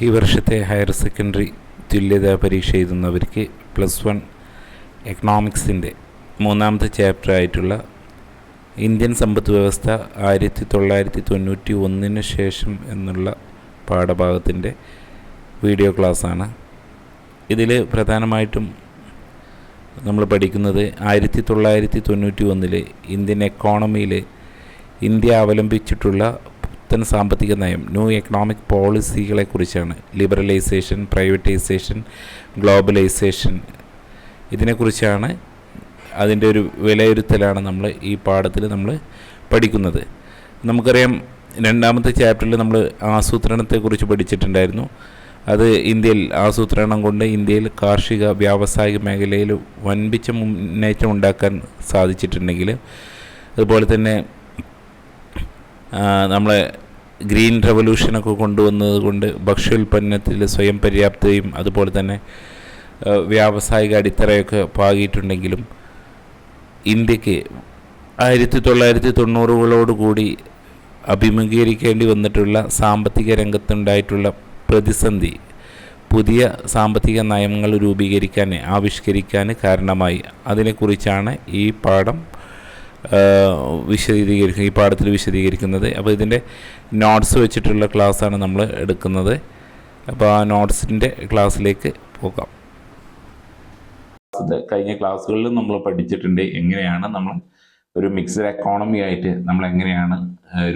ഈ വർഷത്തെ higher secondary തുല്യതാ പരീക്ഷ എഴുതുന്നവർക്ക് +1 എക്കണോമിക്സിൻ്റെ മൂന്നാമത്തെ ചാപ്റ്റർ ആയിട്ടുള്ള ഇന്ത്യൻ സമ്പദ് വ്യവസ്ഥ 1991 ശേഷം എന്നുള്ള പാഠഭാഗത്തിൻ്റെ വീഡിയോ ക്ലാസ്സാണ്. ഇതിൽ പ്രധാനമായിട്ടും നമ്മൾ പഠിക്കുന്നത് 1991 ഇന്ത്യൻ എക്കോണമിയിൽ ഇന്ത്യ അവലംബിച്ചിട്ടുള്ള പുത്തൻ സാമ്പത്തിക നയം, ന്യൂ എക്കണോമിക് പോളിസികളെക്കുറിച്ചാണ്. ലിബറലൈസേഷൻ, പ്രൈവറ്റൈസേഷൻ, ഗ്ലോബലൈസേഷൻ, ഇതിനെക്കുറിച്ചാണ്. അതിൻ്റെ ഒരു വിലയിരുത്തലാണ് നമ്മൾ ഈ പാഠത്തിൽ നമ്മൾ പഠിക്കുന്നത്. നമുക്കറിയാം, രണ്ടാമത്തെ ചാപ്റ്ററിൽ നമ്മൾ ആസൂത്രണത്തെക്കുറിച്ച് പഠിച്ചിട്ടുണ്ടായിരുന്നു. അത് ഇന്ത്യയിൽ ആസൂത്രണം കൊണ്ട് ഇന്ത്യയിൽ കാർഷിക വ്യാവസായിക മേഖലയിൽ വൻപിച്ച മുന്നേറ്റം ഉണ്ടാക്കാൻ സാധിച്ചിട്ടുണ്ടെങ്കിൽ, അതുപോലെ തന്നെ നമ്മളെ ഗ്രീൻ റവല്യൂഷനൊക്കെ കൊണ്ടുവന്നത് കൊണ്ട് ഭക്ഷ്യോൽപ്പന്നത്തിൽ സ്വയം പര്യാപ്തതയും അതുപോലെ തന്നെ വ്യാവസായിക അടിത്തറയൊക്കെ പാകിയിട്ടുണ്ടെങ്കിലും ഇന്ത്യക്ക് 1990 അഭിമുഖീകരിക്കേണ്ടി വന്നിട്ടുള്ള സാമ്പത്തിക രംഗത്തുണ്ടായിട്ടുള്ള പ്രതിസന്ധി പുതിയ സാമ്പത്തിക നയങ്ങൾ ആവിഷ്കരിക്കാൻ കാരണമായി. അതിനെക്കുറിച്ചാണ് ഈ പാഠത്തിൽ വിശദീകരിക്കുന്നത്. അപ്പോൾ ഇതിൻ്റെ നോട്ട്സ് വെച്ചിട്ടുള്ള ക്ലാസ്സാണ് നമ്മൾ എടുക്കുന്നത്. അപ്പോൾ ആ നോട്ട്സിൻ്റെ ക്ലാസ്സിലേക്ക് പോകാം. കഴിഞ്ഞ ക്ലാസ്സുകളിൽ നമ്മൾ പഠിച്ചിട്ടുണ്ട് എങ്ങനെയാണ് നമ്മൾ ഒരു മിക്സഡ് എക്കോണമി ആയിട്ട് നമ്മൾ എങ്ങനെയാണ്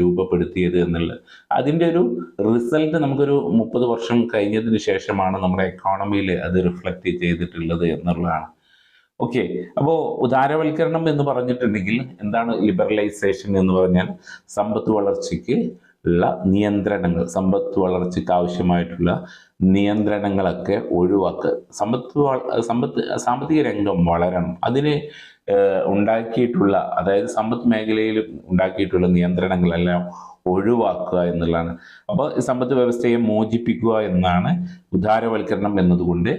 രൂപപ്പെടുത്തിയത് എന്നുള്ളത്. അതിൻ്റെ ഒരു റിസൾട്ട് നമുക്കൊരു 30 വർഷം കഴിഞ്ഞതിന് ശേഷമാണ് നമ്മുടെ എക്കോണമിയിൽ അത് റിഫ്ലക്റ്റ് ചെയ്തിട്ടുള്ളത് എന്നുള്ളതാണ്. ഓക്കെ, അപ്പോൾ ഉദാരവൽക്കരണം എന്ന് പറഞ്ഞിട്ടുണ്ടെങ്കിൽ എന്താണ് ലിബറലൈസേഷൻ എന്ന് പറഞ്ഞാൽ? സമ്പത്ത് വളർച്ചയ്ക്ക് ഉള്ള നിയന്ത്രണങ്ങൾ, സമ്പത്ത് വളർച്ചയ്ക്ക് നിയന്ത്രണങ്ങളൊക്കെ ഒഴിവാക്കുക. സാമ്പത്തിക രംഗം വളരണം, അതിന് ഉണ്ടാക്കിയിട്ടുള്ള, അതായത് സമ്പത്ത് മേഖലയിൽ ഉണ്ടാക്കിയിട്ടുള്ള നിയന്ത്രണങ്ങളെല്ലാം ഒഴിവാക്കുക എന്നുള്ളതാണ്. അപ്പോൾ സമ്പത്ത് വ്യവസ്ഥയെ മോചിപ്പിക്കുക എന്നാണ് ഉദാരവൽക്കരണം എന്നതുകൊണ്ട്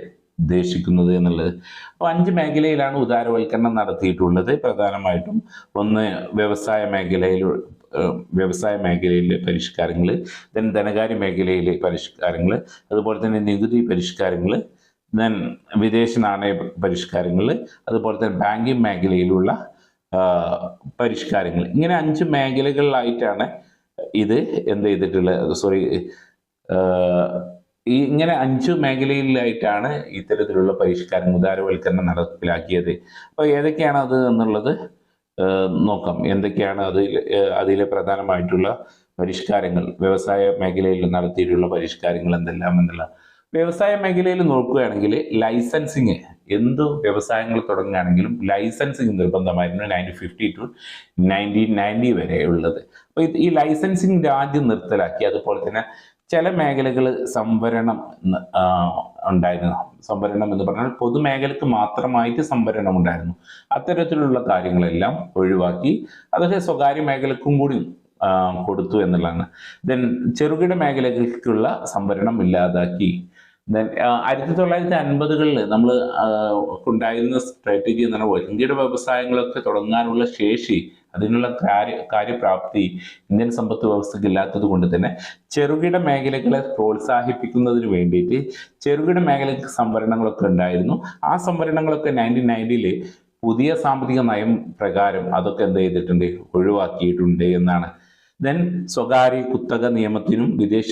ഉദ്ദേശിക്കുന്നത് എന്നുള്ളത്. അപ്പോൾ 5 മേഖലയിലാണ് ഉദാരവൽക്കരണം നടത്തിയിട്ടുള്ളത്. പ്രധാനമായിട്ടും ഒന്ന് വ്യവസായ മേഖലയിലെ പരിഷ്കാരങ്ങൾ, ധനകാര്യ മേഖലയിലെ പരിഷ്കാരങ്ങൾ, അതുപോലെ തന്നെ നികുതി പരിഷ്കാരങ്ങൾ, വിദേശ നാണയ പരിഷ്കാരങ്ങൾ, അതുപോലെ തന്നെ ബാങ്കിങ് മേഖലയിലുള്ള പരിഷ്കാരങ്ങൾ. ഇങ്ങനെ 5 മേഖലകളിലായിട്ടാണ് ഇത് എന്ത് ചെയ്തിട്ടുള്ളത്. ഇങ്ങനെ 5 മേഖലയിലായിട്ടാണ് ഇത്തരത്തിലുള്ള പരിഷ്കാരം, ഉദാരവൽക്കരണം നടപ്പിലാക്കിയത്. അപ്പോൾ ഏതൊക്കെയാണ് അത് എന്നുള്ളത് നോക്കാം. എന്തൊക്കെയാണ് അതിലെ പ്രധാനമായിട്ടുള്ള പരിഷ്കാരങ്ങൾ, വ്യവസായ മേഖലയിൽ നടത്തിയിട്ടുള്ള പരിഷ്കാരങ്ങൾ എന്തെല്ലാം എന്നുള്ള. വ്യവസായ മേഖലയിൽ നോക്കുകയാണെങ്കിൽ ലൈസൻസിങ്, എന്ത് വ്യവസായങ്ങൾ തുടങ്ങുകയാണെങ്കിലും ലൈസൻസിങ് നിർബന്ധമായിരുന്നു 1950 to 1990 വരെ ഉള്ളത്. അപ്പോൾ ഈ ലൈസൻസിങ് രാജ്യം നിർത്തലാക്കി. അതുപോലെ തന്നെ ചില മേഖലകൾ സംവരണം ഉണ്ടായിരുന്നു. സംവരണം എന്ന് പറഞ്ഞാൽ പൊതുമേഖലക്ക് മാത്രമായിട്ട് സംവരണം ഉണ്ടായിരുന്നു. അത്തരത്തിലുള്ള കാര്യങ്ങളെല്ലാം ഒഴിവാക്കി. അതൊക്കെ സ്വകാര്യ മേഖലക്കും കൂടി കൊടുത്തു എന്നുള്ളതാണ്. ചെറുകിട മേഖലകൾക്കുള്ള സംവരണം ഇല്ലാതാക്കി. 1950കളിൽ നമ്മൾ ഉണ്ടായിരുന്ന സ്ട്രാറ്റജി എന്ന് പറഞ്ഞാൽ വൻകിട വ്യവസായങ്ങളൊക്കെ തുടങ്ങാനുള്ള ശേഷി, അതിനുള്ള കാര്യപ്രാപ്തി ഇന്ത്യൻ സമ്പത്ത് വ്യവസ്ഥയ്ക്ക് ഇല്ലാത്തത് കൊണ്ട് തന്നെ ചെറുകിട മേഖലകളെ പ്രോത്സാഹിപ്പിക്കുന്നതിന് വേണ്ടിയിട്ട് ചെറുകിട മേഖലയ്ക്ക് സംവരണങ്ങളൊക്കെ ഉണ്ടായിരുന്നു. ആ സംവരണങ്ങളൊക്കെ 1990 പുതിയ സാമ്പത്തിക നയം പ്രകാരം അതൊക്കെ എന്ത് ചെയ്തിട്ടുണ്ട്, ഒഴിവാക്കിയിട്ടുണ്ട് എന്നാണ്. സ്വകാര്യ കുത്തക നിയമത്തിനും വിദേശ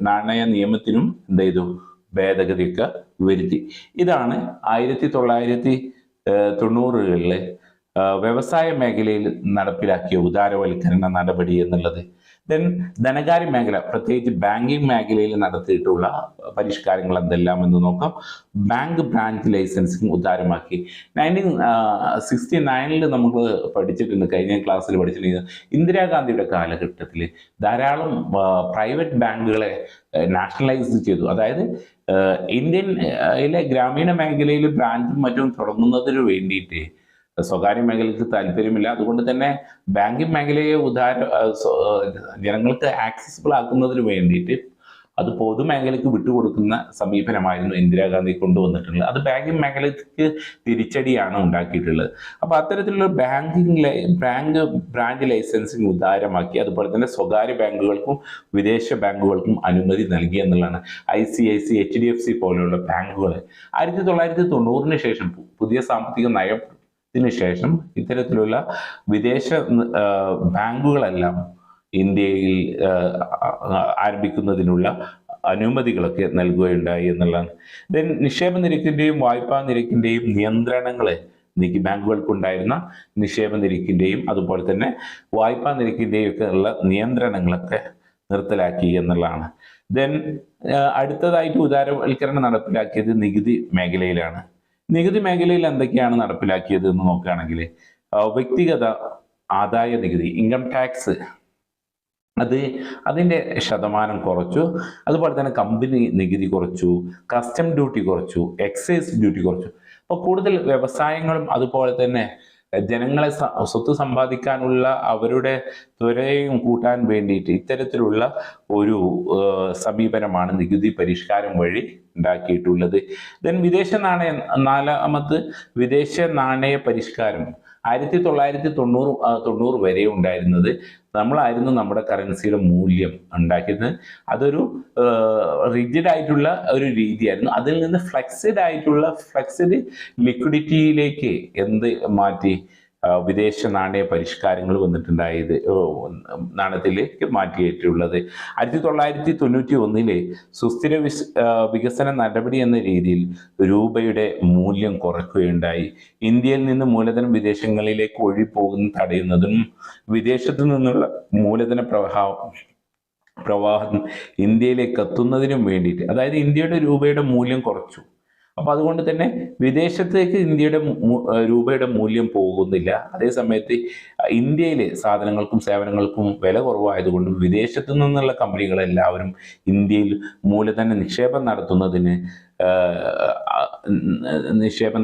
നാണയ നിയമത്തിനും എന്ത് ചെയ്തു, ഭേദഗതിയൊക്കെ വരുത്തി. ഇതാണ് 1990കളിലെ വ്യവസായ മേഖലയിൽ നടപ്പിലാക്കിയ ഉദാരവൽക്കരണ നടപടി എന്നുള്ളത്. ധനകാര്യ മേഖല, പ്രത്യേകിച്ച് ബാങ്കിങ് മേഖലയിൽ നടത്തിയിട്ടുള്ള പരിഷ്കാരങ്ങൾ എന്തെല്ലാം എന്ന് നോക്കാം. Bank branch licensing ഉദാരമാക്കി. 1969 നമുക്ക് പഠിച്ചിട്ടുണ്ട്, കഴിഞ്ഞ ക്ലാസ്സിൽ പഠിച്ചിട്ടുണ്ട്. ഇന്ദിരാഗാന്ധിയുടെ കാലഘട്ടത്തിൽ ധാരാളം പ്രൈവറ്റ് ബാങ്കുകളെ നാഷണലൈസ് ചെയ്തു. അതായത് ഇന്ത്യയിലെ ഗ്രാമീണ മേഖലയിൽ ബ്രാഞ്ചും മറ്റും തുടങ്ങുന്നതിന് വേണ്ടിയിട്ട് സ്വകാര്യ മേഖലയ്ക്ക് താല്പര്യമില്ല. അതുകൊണ്ട് തന്നെ ബാങ്കിങ് മേഖലയെ ജനങ്ങൾക്ക് ആക്സസിബിൾ ആക്കുന്നതിന് വേണ്ടിയിട്ട് അത് പൊതുമേഖലയ്ക്ക് വിട്ടുകൊടുക്കുന്ന സമീപനമായിരുന്നു ഇന്ദിരാഗാന്ധി കൊണ്ടുവന്നിട്ടുള്ളത്. അത് ബാങ്കിങ് മേഖലയ്ക്ക് തിരിച്ചടിയാണ് ഉണ്ടാക്കിയിട്ടുള്ളത്. അപ്പോൾ അത്തരത്തിലുള്ള ബാങ്ക് ബ്രാഞ്ച് ലൈസൻസിങ് ഉദാരമാക്കി, അതുപോലെ തന്നെ സ്വകാര്യ ബാങ്കുകൾക്കും വിദേശ ബാങ്കുകൾക്കും അനുമതി നൽകി എന്നുള്ളതാണ്. ICICI, HDFC പോലെയുള്ള ബാങ്കുകൾ 1990 ശേഷം, പുതിയ സാമ്പത്തിക നയത്തിന് ശേഷം ഇത്തരത്തിലുള്ള വിദേശ ബാങ്കുകളെല്ലാം ഇന്ത്യയിൽ ആരംഭിക്കുന്നതിനുള്ള അനുമതികളൊക്കെ നൽകുകയുണ്ടായി എന്നുള്ളതാണ്. ദെൻ നിക്ഷേപ നിരക്കിന്റെയും വായ്പാ നിരക്കിന്റെയും നിയന്ത്രണങ്ങളെ നീക്കി, ബാങ്കുകൾക്കുണ്ടായിരുന്ന നിക്ഷേപ നിരക്കിന്റെയും അതുപോലെ തന്നെ വായ്പാ നിരക്കിന്റെയും ഒക്കെ ഉള്ള നിയന്ത്രണങ്ങളൊക്കെ നിർത്തലാക്കി എന്നുള്ളതാണ്. ദെൻ അടുത്തതായിട്ട് ഉദാരവൽക്കരണം നടപ്പിലാക്കിയത് നികുതി മേഖലയിലാണ്. നികുതി മേഖലയിൽ എന്തൊക്കെയാണ് നടപ്പിലാക്കിയത് എന്ന് നോക്കുകയാണെങ്കിൽ, വ്യക്തിഗത ആദായ നികുതി, ഇൻകം ടാക്സ്, അതിൻ്റെ ശതമാനം കുറച്ചു. അതുപോലെ തന്നെ കമ്പനി നികുതി കുറച്ചു, കസ്റ്റം ഡ്യൂട്ടി കുറച്ചു, എക്സൈസ് ഡ്യൂട്ടി കുറച്ചു. അപ്പോൾ കൂടുതൽ വ്യവസായങ്ങളും അതുപോലെ തന്നെ ജനങ്ങളെ സ്വത്ത് സമ്പാദിക്കാനുള്ള അവരുടെ ത്വരയും കൂട്ടാൻ വേണ്ടിയിട്ട് ഇത്തരത്തിലുള്ള ഒരു സമീപനമാണ് നികുതി പരിഷ്കാരം വഴി ഉണ്ടാക്കിയിട്ടുള്ളത്. ദെൻ നാലാമത് വിദേശ നാണയ പരിഷ്കാരം. 1990 വരെ ഉണ്ടായിരുന്നത് നമ്മളായിരുന്നു നമ്മുടെ കറൻസിയുടെ മൂല്യം ഉണ്ടാക്കിയത്. അതൊരു റിജിഡ് ആയിട്ടുള്ള ഒരു രീതിയായിരുന്നു. അതിൽ നിന്ന് ഫ്ലെക്സിഡ് ലിക്വിഡിറ്റിയിലേക്ക് മാറ്റി വിദേശ നാണയ പരിഷ്കാരങ്ങൾ വന്നിട്ടുണ്ടായത്, നാണയത്തിലേക്ക് മാറ്റിയിട്ടുള്ളത്. 1991 സുസ്ഥിര വികസന നടപടി എന്ന രീതിയിൽ രൂപയുടെ മൂല്യം കുറയ്ക്കുകയുണ്ടായി. ഇന്ത്യയിൽ നിന്ന് മൂലധനം വിദേശങ്ങളിലേക്ക് ഒഴിപ്പോകുന്നത് തടയുന്നതും വിദേശത്തു നിന്നുള്ള മൂലധന പ്രവാഹം ഇന്ത്യയിലേക്ക് എത്തുന്നതിനും വേണ്ടിയിട്ട്, അതായത് ഇന്ത്യയുടെ രൂപയുടെ മൂല്യം കുറച്ചു. അപ്പോൾ അതുകൊണ്ട് തന്നെ വിദേശത്തേക്ക് രൂപയുടെ മൂല്യം പോകുന്നില്ല. അതേസമയത്ത് ഇന്ത്യയിലെ സാധനങ്ങൾക്കും സേവനങ്ങൾക്കും വില കുറവായതുകൊണ്ടും വിദേശത്തു നിന്നുള്ള കമ്പനികളെല്ലാവരും ഇന്ത്യയിൽ മൂലധന നിക്ഷേപം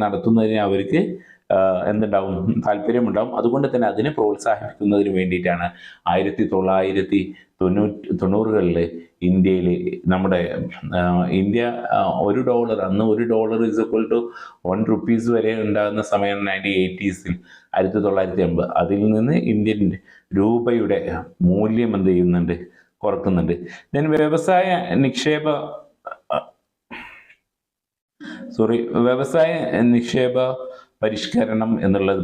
നടത്തുന്നതിന് അവർക്ക് എന്തുണ്ടാവും, താല്പര്യമുണ്ടാവും. അതുകൊണ്ട് തന്നെ അതിനെ പ്രോത്സാഹിപ്പിക്കുന്നതിന് വേണ്ടിയിട്ടാണ് 1990 ഇന്ത്യയിൽ ഇന്ത്യ $1, അന്ന് $1 = $1 വരെ ഉണ്ടാകുന്ന സമയം 1980s 1980. അതിൽ നിന്ന് ഇന്ത്യൻ രൂപയുടെ മൂല്യം എന്ത് ചെയ്യുന്നുണ്ട്, കുറക്കുന്നുണ്ട്. ദെൻ വ്യവസായ നിക്ഷേപ പരിഷ്കാരം എന്നുള്ളത്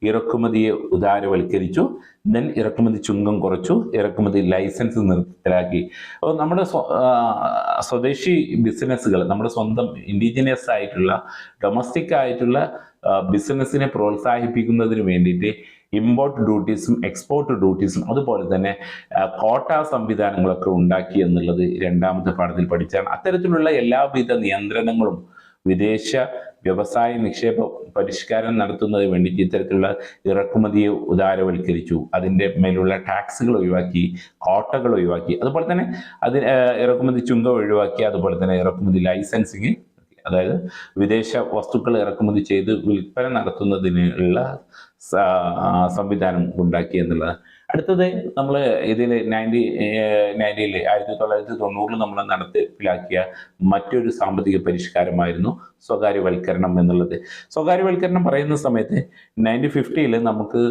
ഇറക്കുമതിയെ ഉദാരവൽക്കരിച്ചു. ദെൻ ഇറക്കുമതി ചുങ്കം കുറച്ചു, ഇറക്കുമതി ലൈസൻസ് നിർത്തലാക്കി. അപ്പോൾ നമ്മുടെ സ്വദേശി ബിസിനസ്സുകൾ, നമ്മുടെ സ്വന്തം ഇൻഡിജിനിയസ് ആയിട്ടുള്ള ഡൊമസ്റ്റിക് ആയിട്ടുള്ള ബിസിനസ്സിനെ പ്രോത്സാഹിപ്പിക്കുന്നതിന് വേണ്ടിയിട്ട് ഇമ്പോർട്ട് ഡ്യൂട്ടീസും എക്സ്പോർട്ട് ഡ്യൂട്ടീസും അതുപോലെ തന്നെ കോട്ട സംവിധാനങ്ങളൊക്കെ ഉണ്ടാക്കി എന്നുള്ളത് രണ്ടാമത്തെ പാഠത്തിൽ പഠിച്ചാണ്. അത്തരത്തിലുള്ള എല്ലാവിധ നിയന്ത്രണങ്ങളും വിദേശ വ്യവസായ നിക്ഷേപ പരിഷ്കാരം നടത്തുന്നതിന് വേണ്ടിയിട്ട് ഇത്തരത്തിലുള്ള ഇറക്കുമതിയെ ഉദാരവൽക്കരിച്ചു. അതിൻ്റെ മേലുള്ള ടാക്സുകൾ ഒഴിവാക്കി, കോട്ടകൾ ഒഴിവാക്കി, അതുപോലെ തന്നെ ഇറക്കുമതി ചുങ്കം ഒഴിവാക്കി, അതുപോലെ തന്നെ ഇറക്കുമതി ലൈസൻസിങ്, അതായത് വിദേശ വസ്തുക്കൾ ഇറക്കുമതി ചെയ്ത് വിൽപ്പന നടത്തുന്നതിനുള്ള സംവിധാനം ഉണ്ടാക്കി എന്നുള്ളതാണ്. അടുത്തത് നമ്മൾ ഇതിൽ 1990 നമ്മൾ നടപ്പിലാക്കിയ മറ്റൊരു സാമ്പത്തിക പരിഷ്കാരമായിരുന്നു സ്വകാര്യവൽക്കരണം എന്നുള്ളത്. സ്വകാര്യവൽക്കരണം പറയുന്ന സമയത്ത് 1950 നമുക്ക്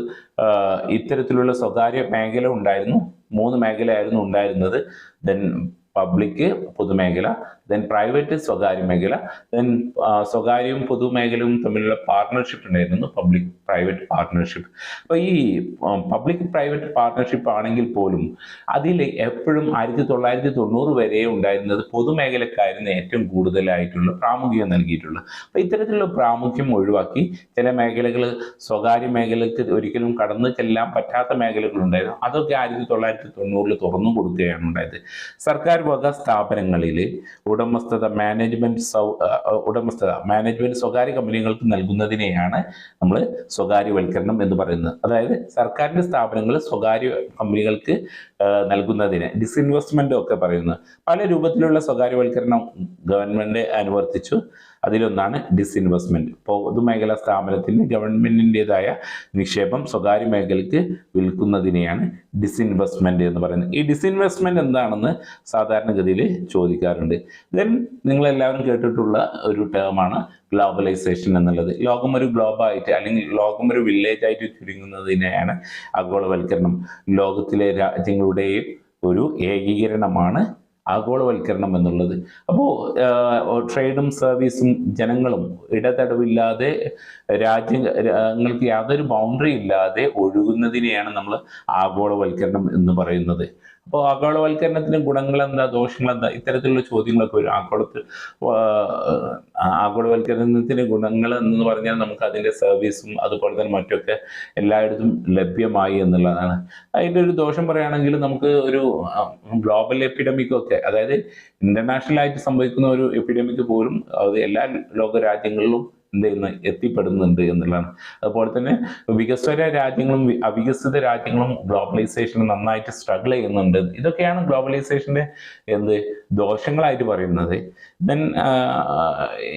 ഇത്തരത്തിലുള്ള സ്വകാര്യ മേഖല ഉണ്ടായിരുന്നു. 3 മേഖലയായിരുന്നു ഉണ്ടായിരുന്നത്. ദെൻ പബ്ലിക്, പൊതുമേഖല, ദെൻ പ്രൈവറ്റ്, സ്വകാര്യ മേഖല. ദെൻ സ്വകാര്യവും പൊതുമേഖലയും തമ്മിലുള്ള പാർട്ണർഷിപ്പ് ഉണ്ടായിരുന്നു, പബ്ലിക് പ്രൈവറ്റ് പാർട്ണർഷിപ്പ്. അപ്പോൾ ഈ പബ്ലിക് പ്രൈവറ്റ് പാർട്ണർഷിപ്പ് ആണെങ്കിൽ പോലും അതിൽ എപ്പോഴും 1990 വരെ ഉണ്ടായിരുന്നത് പൊതുമേഖലക്കായിരുന്നു ഏറ്റവും കൂടുതലായിട്ടുള്ള പ്രാമുഖ്യം നൽകിയിട്ടുള്ളത്. അപ്പോൾ ഇത്തരത്തിലുള്ള പ്രാമുഖ്യം ഒഴിവാക്കി ചില മേഖലകൾ, സ്വകാര്യ മേഖലയ്ക്ക് ഒരിക്കലും കടന്നു ചെല്ലാൻ പറ്റാത്ത മേഖലകളുണ്ടായിരുന്നു. അതൊക്കെ 1990 തുറന്നു കൊടുക്കുകയാണ് ഉണ്ടായത്. സർക്കാർ വക സ്ഥാപനങ്ങളിൽ ഉടമസ്ഥത മാനേജ്മെന്റ് സ്വകാര്യ കമ്പനികൾക്ക് നൽകുന്നതിനെയാണ് നമ്മൾ സ്വകാര്യവൽക്കരണം എന്ന് പറയുന്നത്. അതായത് സർക്കാരിന്റെ സ്ഥാപനങ്ങൾ സ്വകാര്യ കമ്പനികൾക്ക് നൽകുന്നതിന് ഡിസ്ഇൻവെസ്റ്റ്മെന്റ് ഒക്കെ പറയുന്നത്. പല രൂപത്തിലുള്ള സ്വകാര്യവൽക്കരണം ഗവൺമെന്റ് അനുവർത്തിച്ചു. അതിലൊന്നാണ് ഡിസ്ഇൻവെസ്റ്റ്മെന്റ്. പൊതുമേഖലാ സ്ഥാപനത്തിന് ഗവൺമെന്റിൻ്റെതായ നിക്ഷേപം സ്വകാര്യ മേഖലയ്ക്ക് വിൽക്കുന്നതിനെയാണ് ഡിസ്ഇൻവെസ്റ്റ്മെന്റ് എന്ന് പറയുന്നത്. ഈ ഡിസ്ഇൻവെസ്റ്റ്മെന്റ് എന്താണെന്ന് സാധാരണഗതിയിൽ ചോദിക്കാറുണ്ട്. ദെൻ നിങ്ങളെല്ലാവരും കേട്ടിട്ടുള്ള ഒരു ടേമാണ് ഗ്ലോബലൈസേഷൻ എന്നുള്ളത്. ലോകം ഒരു ഗ്ലോബായിട്ട് അല്ലെങ്കിൽ ലോകം ഒരു വില്ലേജ് ആയിട്ട് ചുരുങ്ങുന്നതിനെയാണ് ആഗോളവൽക്കരണം. ലോകത്തിലെ രാജ്യങ്ങളുടെയും ഒരു ഏകീകരണമാണ് ആഗോളവൽക്കരണം എന്നുള്ളത്. അപ്പോൾ ട്രേഡും സർവീസും ജനങ്ങളും ഇടതടവില്ലാതെ രാജ്യങ്ങൾക്ക് യാതൊരു ബൗണ്ടറി ഇല്ലാതെ ഒഴുകുന്നതിനെയാണ് നമ്മൾ ആഗോളവൽക്കരണം എന്ന് പറയുന്നത്. അപ്പോൾ ആഗോളവൽക്കരണത്തിന് ഗുണങ്ങൾ എന്താ, ദോഷങ്ങൾ എന്താ, ഇത്തരത്തിലുള്ള ചോദ്യങ്ങളൊക്കെ വരും. ആഗോളവൽക്കരണത്തിന് ഗുണങ്ങൾ എന്ന് പറഞ്ഞാൽ നമുക്ക് അതിൻ്റെ സർവീസും അതുപോലെ തന്നെ മറ്റൊക്കെ എല്ലായിടത്തും ലഭ്യമായി എന്നുള്ളതാണ്. അതിൻ്റെ ഒരു ദോഷം പറയുകയാണെങ്കിൽ നമുക്ക് ഒരു ഗ്ലോബൽ എപ്പിഡമിക്കൊക്കെ, അതായത് ഇന്റർനാഷണൽ ആയിട്ട് സംഭവിക്കുന്ന ഒരു എപ്പിഡമിക് പോലും അത് എല്ലാ ലോക രാജ്യങ്ങളിലും എത്തിപ്പെടുന്നുണ്ട് എന്നുള്ളതാണ്. അതുപോലെ തന്നെ വികസ്വര രാജ്യങ്ങളും അവികസിത രാജ്യങ്ങളും ഗ്ലോബലൈസേഷൻ നന്നായിട്ട് സ്ട്രഗിൾ ചെയ്യുന്നുണ്ട്. ഇതൊക്കെയാണ് ഗ്ലോബലൈസേഷന്റെ ദോഷങ്ങളായിട്ട് പറയുന്നത്. ദെൻ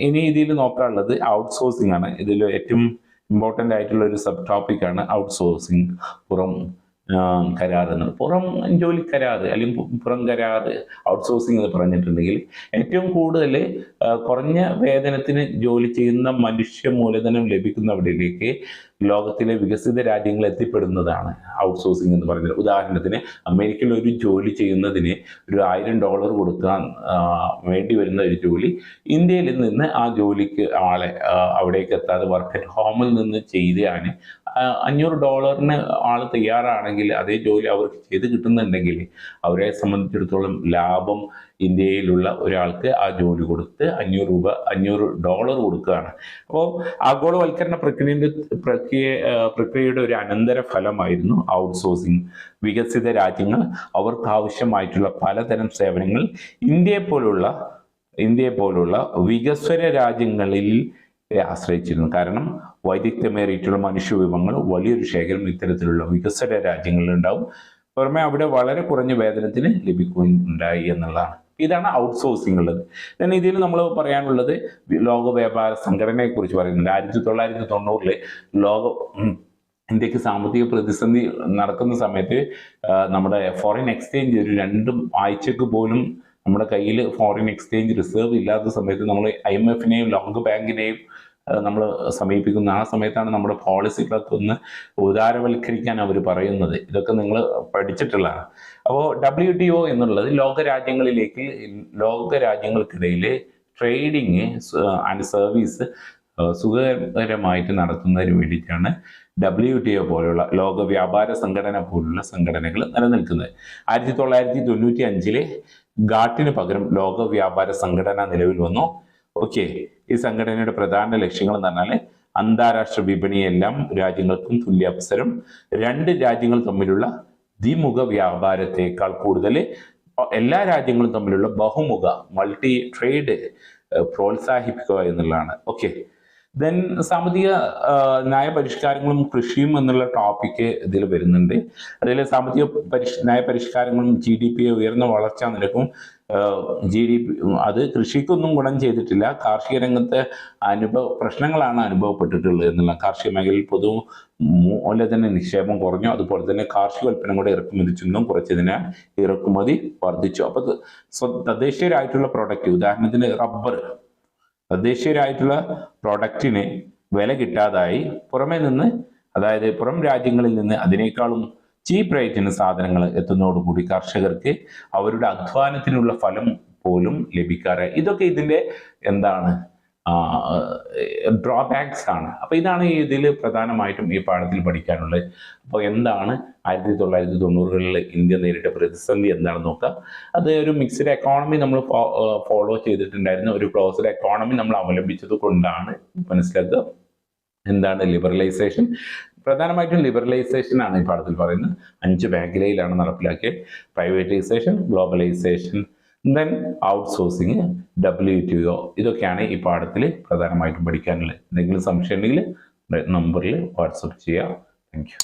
ഇനി ഇതിൽ നോക്കാനുള്ളത് ഔട്ട്സോഴ്സിംഗ് ആണ്. ഇതിൽ ഏറ്റവും ഇമ്പോർട്ടൻ്റ് ആയിട്ടുള്ള ഒരു സബ് ടോപ്പിക്കാണ് ഔട്ട്സോഴ്സിംഗ്, പുറം കരാർ എന്നത്. പുറം ജോലി കരാർ അല്ലെങ്കിൽ പുറം കരാർ ഔട്ട്സോഴ്സിംഗ് എന്ന് പറഞ്ഞിട്ടുണ്ടെങ്കിൽ ഏറ്റവും കൂടുതൽ കുറഞ്ഞ വേതനത്തിന് ജോലി ചെയ്യുന്ന മനുഷ്യ മൂലധനം ലഭിക്കുന്നവരിലേക്ക് ലോകത്തിലെ വികസിത രാജ്യങ്ങൾ എത്തിപ്പെടുന്നതാണ് ഔട്ട്സോഴ്സിംഗ് എന്ന് പറയുന്നത്. ഉദാഹരണത്തിന് അമേരിക്കയിൽ ഒരു ജോലി ചെയ്യുന്നതിന് ഒരു $1000 കൊടുക്കാൻ വേണ്ടി വരുന്ന ഒരു ജോലി ഇന്ത്യയിൽ നിന്ന് ആ ജോലിക്ക് ആളെ അവിടേക്ക് എത്താതെ വർക്ക് അറ്റ് ഹോമിൽ നിന്ന് ചെയ്താൽ $500 ആൾ തയ്യാറാണെങ്കിൽ അതേ ജോലി അവർക്ക് ചെയ്ത് കിട്ടുന്നുണ്ടെങ്കിൽ അവരെ സംബന്ധിച്ചിടത്തോളം ലാഭം ഇന്ത്യയിലുള്ള ഒരാൾക്ക് ആ ജോലി കൊടുത്ത് $500 കൊടുക്കുകയാണ്. അപ്പോൾ ആഗോളവൽക്കരണ പ്രക്രിയയുടെ ഒരു അനന്തര ഫലമായിരുന്നു ഔട്ട്സോഴ്സിംഗ്. വികസിത രാജ്യങ്ങൾ അവർക്ക് ആവശ്യമായിട്ടുള്ള പലതരം സേവനങ്ങൾ ഇന്ത്യയെ പോലുള്ള വികസ്വര രാജ്യങ്ങളിൽ ആശ്രയിച്ചിരുന്നു. കാരണം വൈദഗ്ധ്യമേറിയിട്ടുള്ള മനുഷ്യവിഭവങ്ങൾ വലിയൊരു ശേഖരം ഇത്തരത്തിലുള്ള വികസ്വര രാജ്യങ്ങളിൽ ഉണ്ടാവും. പുറമെ അവിടെ വളരെ കുറഞ്ഞ വേതനത്തിന് ലഭിക്കുകയുണ്ടായി എന്നുള്ളതാണ്. ഇതാണ് ഔട്ട്സോഴ്സിംഗ് ഉള്ളത്. then ഇതിൽ നമ്മൾ പറയാനുള്ളത് ലോക വ്യാപാര സംഘടനയെ കുറിച്ച് പറയുന്നുണ്ട്. 1990 ഇന്ത്യക്ക് സാമ്പത്തിക പ്രതിസന്ധി നടക്കുന്ന സമയത്ത് നമ്മുടെ ഫോറിൻ എക്സ്ചേഞ്ച് ഒരു 2 ആഴ്ചക്ക് പോലും നമ്മുടെ കയ്യിൽ ഫോറിൻ എക്സ്ചേഞ്ച് റിസർവ് ഇല്ലാത്ത സമയത്ത് നമ്മൾ IMF-നെയും ലോക ബാങ്കിനെയും നമ്മൾ സമീപിക്കുന്ന ആ സമയത്താണ് നമ്മുടെ പോളിസികളൊക്കെ ഒന്ന് ഉദാരവൽക്കരിക്കാൻ അവർ പറയുന്നത്. ഇതൊക്കെ നിങ്ങൾ പഠിച്ചിട്ടുള്ളതാണ്. അപ്പോൾ WTO എന്നുള്ളത് ലോകരാജ്യങ്ങൾക്കിടയിൽ ട്രേഡിങ് ആൻഡ് സർവീസ് സുഖകരമായിട്ട് നടത്തുന്നതിന് വേണ്ടിയിട്ടാണ് WTO പോലുള്ള ലോക വ്യാപാര സംഘടന പോലുള്ള സംഘടനകൾ നിലനിൽക്കുന്നത്. 1995 ഗാട്ടിന് പകരം ലോക വ്യാപാര സംഘടന നിലവിൽ വന്നു. ഓക്കെ, ഈ സംഘടനയുടെ പ്രധാന ലക്ഷ്യങ്ങൾ എന്ന് പറഞ്ഞാൽ അന്താരാഷ്ട്ര വിപണിയെല്ലാം രാജ്യങ്ങൾക്കും തുല്യാവസരം, 2 രാജ്യങ്ങൾ തമ്മിലുള്ള ദ്വിമുഖ വ്യാപാരത്തെക്കാൾ കൂടുതൽ എല്ലാ രാജ്യങ്ങളും തമ്മിലുള്ള ബഹുമുഖ മൾട്ടി ട്രേഡ് പ്രോത്സാഹിപ്പിക്കുക എന്നുള്ളതാണ്. ഓക്കെ, ദെൻ സാമ്പത്തിക നയപരിഷ്കാരങ്ങളും കൃഷിയും എന്നുള്ള ടോപ്പിക്ക് ഇതിൽ വരുന്നുണ്ട്. അതിൽ സാമ്പത്തിക നയപരിഷ്കാരങ്ങളും GDP ഉയർന്ന വളർച്ചാ നിരക്കും GDP അത് കൃഷിക്കൊന്നും ഗുണം ചെയ്തിട്ടില്ല. കാർഷിക രംഗത്തെ പ്രശ്നങ്ങളാണ് അനുഭവപ്പെട്ടിട്ടുള്ളത് എന്നുള്ള. കാർഷിക മേഖലയിൽ മൂലധന നിക്ഷേപം കുറഞ്ഞു. അതുപോലെ തന്നെ കാർഷികോൽപ്പന്നങ്ങളുടെ ഇറക്കുമതി ചുങ്കം കുറച്ചതിനാൽ ഇറക്കുമതി വർദ്ധിച്ചു. അപ്പോൾ തദ്ദേശീയരായിട്ടുള്ള പ്രൊഡക്റ്റ്, ഉദാഹരണത്തിന് റബ്ബർ, തദ്ദേശീയരായിട്ടുള്ള പ്രൊഡക്റ്റിന് വില കിട്ടാതായി പുറം രാജ്യങ്ങളിൽ നിന്ന് അതിനേക്കാളും ചീപ്പ് റേറ്റിന് സാധനങ്ങൾ എത്തുന്നതോടുകൂടി കർഷകർക്ക് അവരുടെ അധ്വാനത്തിനുള്ള ഫലം പോലും ലഭിക്കാറായി. ഇതൊക്കെ ഇതിൻ്റെ ഡ്രോബാക്സ് ആണ്. അപ്പോൾ ഇതാണ് ഇതിൽ പ്രധാനമായിട്ടും ഈ പാഠത്തിൽ പഠിക്കാനുള്ളത്. അപ്പോൾ എന്താണ് 1990-കളിൽ ഇന്ത്യ നേരിട്ട പ്രതിസന്ധി എന്താണെന്ന് നോക്കാം. അത് ഒരു മിക്സ്ഡ് എക്കോണമി നമ്മൾ ഫോളോ ചെയ്തിട്ടുണ്ടായിരുന്നു. ഒരു ക്ലോസ്ഡ് എക്കോണമി നമ്മൾ അവലംബിച്ചത് കൊണ്ടാണ് മനസ്സിലാക്കുക. എന്താണ് ലിബറലൈസേഷൻ? പ്രധാനമായിട്ടും ലിബറലൈസേഷൻ ആണ് ഈ പാഠത്തിൽ പറയുന്നത്. 5 മേഖലയിലാണ് നടപ്പിലാക്കിയത്. Privatisation, globalisation, then outsourcing, WTO. ഇതൊക്കെയാണ് ഈ പാഠത്തിൽ പ്രധാനമായിട്ടും പഠിക്കാനുള്ളത്. എന്തെങ്കിലും സംശയം ഉണ്ടെങ്കിൽ നമ്പറിൽ വാട്സപ്പ് ചെയ്യുക. Thank you.